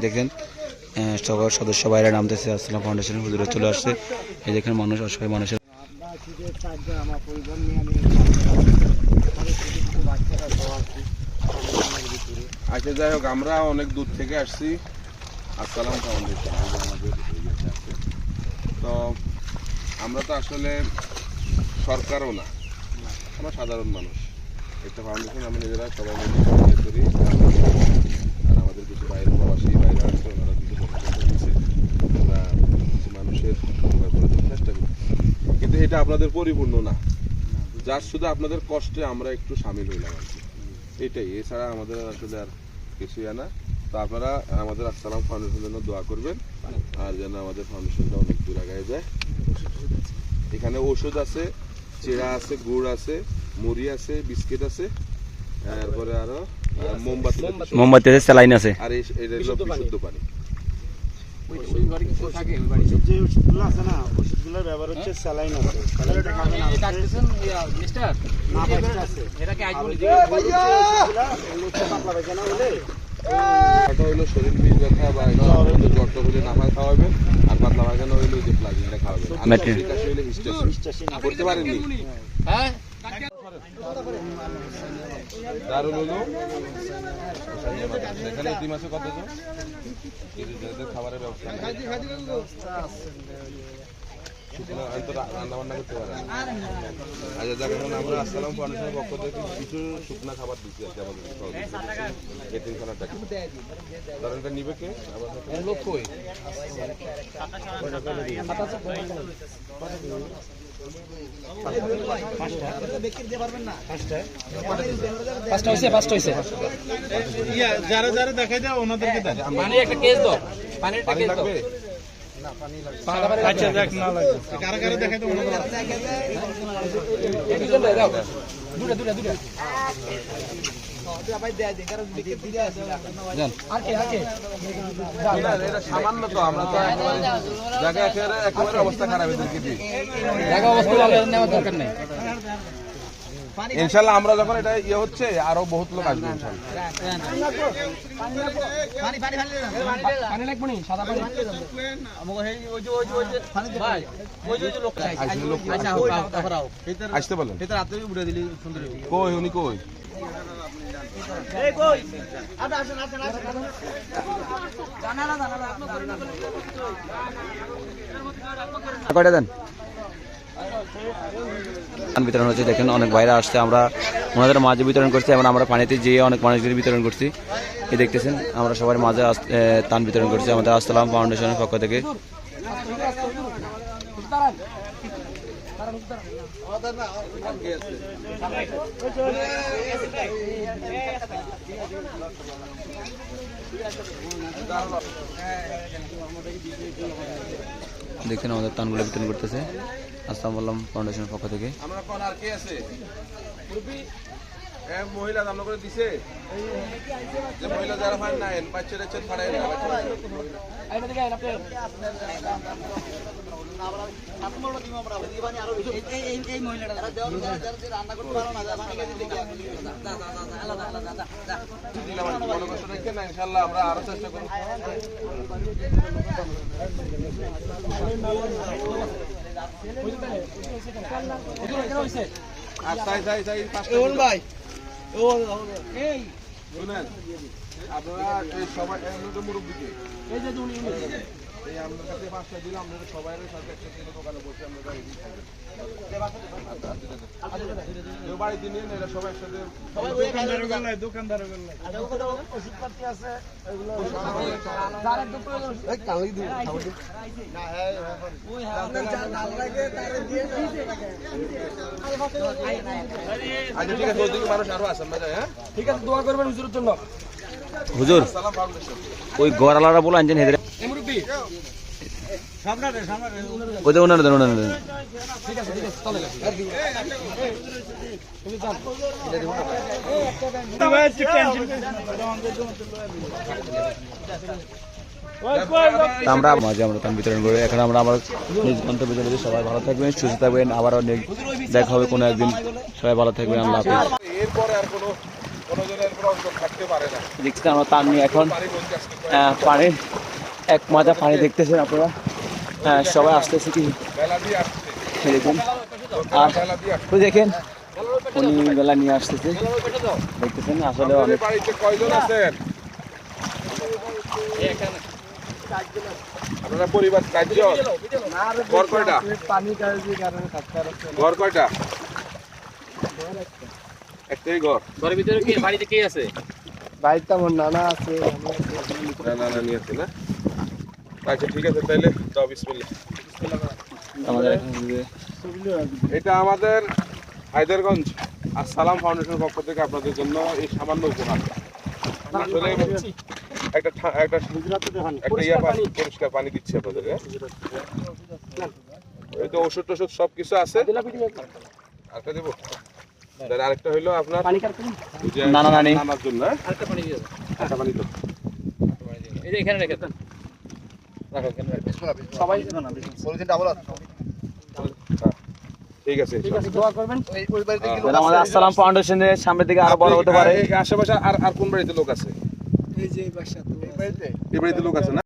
দেখেন সকল সদস্য বাইরে নামতেছে আসসালাম ফাউন্ডেশনের হুজুরে চলে আসছে। এই দেখেন মানুষ অসহায় মানুষের। আচ্ছা যাই হোক, আমরা অনেক দূর থেকে আসছি আসসালাম ফাউন্ডেশন আমাদের। তো আমরা তো আসলে সরকারও না, আমরা সাধারণ মানুষ। একটা ফাউন্ডেশন আমরা নিজেরা সবাই মিলে করি। আর আমাদের কিছু বাইরে প্রবাসী বাইরে আছে, ওনারা কিছু পরামর্শ দিচ্ছে, আমরা কিছু মানুষের উপকার করার চেষ্টা করি। কিন্তু এটা আপনাদের পরিপূর্ণ না, যার শুধু আপনাদের কষ্টে আমরা একটু সামিল হইলাম আর কি, এটাই। এছাড়া আমাদের আসলে আর কিছুই না। তো আপনারা আমাদের আসসালাম ফাউন্ডেশনের জন্য দোয়া করবেন, আর যেন আমাদের ফাউন্ডেশনটা অনেক দূর আগায় যায়। এখানে ওষুধ আছে, চিড়া আছে, গুড় আছে, মুড়ি আছে, বিস্কিট আছে, তারপরে আরো মোমবাতি আছে, স্যালাইন আছে, আর এটা হলো বিশুদ্ধ পানি। শরীর বীজ ব্যথা বা জ্বর হলে নাফা খাওয়াবেন, আর পাতলা পায়খানা হইলে ওই যে প্লাজিনটা খাওয়াবেন। করতে পারেননি দারুল হলো এখানে এই মাসে কতজন খাবারের ব্যবস্থা রান্না বান্না করতে পারেন। আচ্ছা যাক, এখন আমরা আসসালাম ফাউন্ডেশনের পক্ষ থেকে কিছু শুকনা খাবার দিচ্ছি আর কি আমাদের এতিমখানার টাকা। ধরেন এটা নিবে কে? লক্ষ্যই যারা যারা দেখাই দেয় ওনাদেরকে একটা কেস দাও, পানির কেস দাও। আচ্ছা দেখ না লাগে কারা কারা দেখাই দাও ওনাদের দাও দুটা দুটা দুটা সামান্য তো আমরা তো জায়গা একেবারে অবস্থা খারাপ এদেরকে দিই জায়গা অবস্থা নেওয়ার দরকার নেই। ইনশাল্লাহ আমরা যখন এটা ইয়ে হচ্ছে আরো বহুত লোক আসবে আসতে বলেন। কই উনি কই? কয়টা দেন বিতরণ হচ্ছে। দেখেন অনেক বাইরে আসছে, আমরা ওনাদের মাঝে বিতরণ করছি এবং আমরা পানিতে যেয়ে অনেক মানুষদের বিতরণ করছি। এই দেখতেছেন আমরা সবার মাঝে ত্রাণ বিতরণ করছি আমাদের আসসালাম ফাউন্ডেশনের পক্ষ থেকে। দেখছেন আমাদের ত্রাণগুলো বিতরণ করতেছে আসসালাম ফাউন্ডেশনের পক্ষ থেকে। মহিলা দাম করে দিছে যে মহিলা যারা হয় না বাচ্চা বাচ্চা ফাড়াই ইনশাল্লাহ আমরা আরো চেষ্টা করব। আপনারা সবাই মুরব্বীকে এই আপনার কাছে 5টা দিলাম, আপনারা সবাই দোকানে বসে আমরা বাড়িতে নিয়ে এরা সবাই একসাথে দোকানদার ওষুধপাতি আছে ঠিক আছে। ওদিকে মানুষ আরো আসেন না যায়। হ্যাঁ ঠিক আছে, দোয়া করবেন হুজুরের জন্য। হুজুর ওই গড়ালারা বলে আনছেন হেদের ওই দেন ওনারা দেন ওনারা দেন। ঠিক আছে ঠিক আছে চলে আমরা মাঝে আমরা ত্রাণ বিতরণ করি। এখন আমরা আমার নিজ গন্তব্যে চলে যাই। সবাই ভালো থাকবেন, সুস্থ থাকবেন, আবারও দেখা হবে কোনো একদিন। সবাই ভালো থাকবেন, আল্লাহ হাফেজ। এরপরে আর কোনো আমাদের অন্তর থাকতে পারে না। দেখছেন আমরা তার নিয়ে এখন পানিগঞ্জে আজকে পানির এক মাজা পানি দেখতেছেন আপনারা। সবাই আসতেছে কি বেলা দিয়ে আসছে, দেখুন, আর বেলা দিয়ে আসছে। ওই দেখেন উনি বেলা নিয়ে আসতেছে, দেখতেছেন আসলে আপনাদের অনেক। বাড়িতে কয়জন আছেন? আপনারা পরিবার 4 জন? ঘর কয়টা? ঘর কয়টা? একটাই ঘর। ঘরের ভিতরে কি বাড়িতে কে আছে? বাড়িতে আমার নানা আছে, না নিয়ে আছে না? আচ্ছা ঠিক আছে, তাইলে দাও বিসমিল্লাহ। আমাদের এখানে যে এটা আমাদের হায়দারগঞ্জ আসসালাম ফাউন্ডেশনের পক্ষ থেকে আপনাদের জন্য এই সামান্য উপহার। আসলে একটা পরিষ্কার পানি দিচ্ছি আপনাদের। এই তো ওষুধ টষুধ সব কিছু আছে। আরেকটা দেবো? তাহলে আরেকটা হইলো আপনার ওই যে নানা নানি। নানার জন্য, হ্যাঁ? আরেকটা পানি দিয়ে দাও। একটা পানি তো। এই যে এখানে রেখে দেন। রাখো এখানে রাখো। সবাই হ্যাঁ, ঠিক আছে দোয়া করবেন। ওই বাড়িতে কি লোক তাহলে আমাদের আছে? আসসালাম ফাউন্ডেশনের সামনের দিকে আরো বড় হতে পারে। আশেপাশে আর কোন বাড়িতে লোক আছে? এই যে এই বাসা তো এই বাড়িতে লোক আছে না?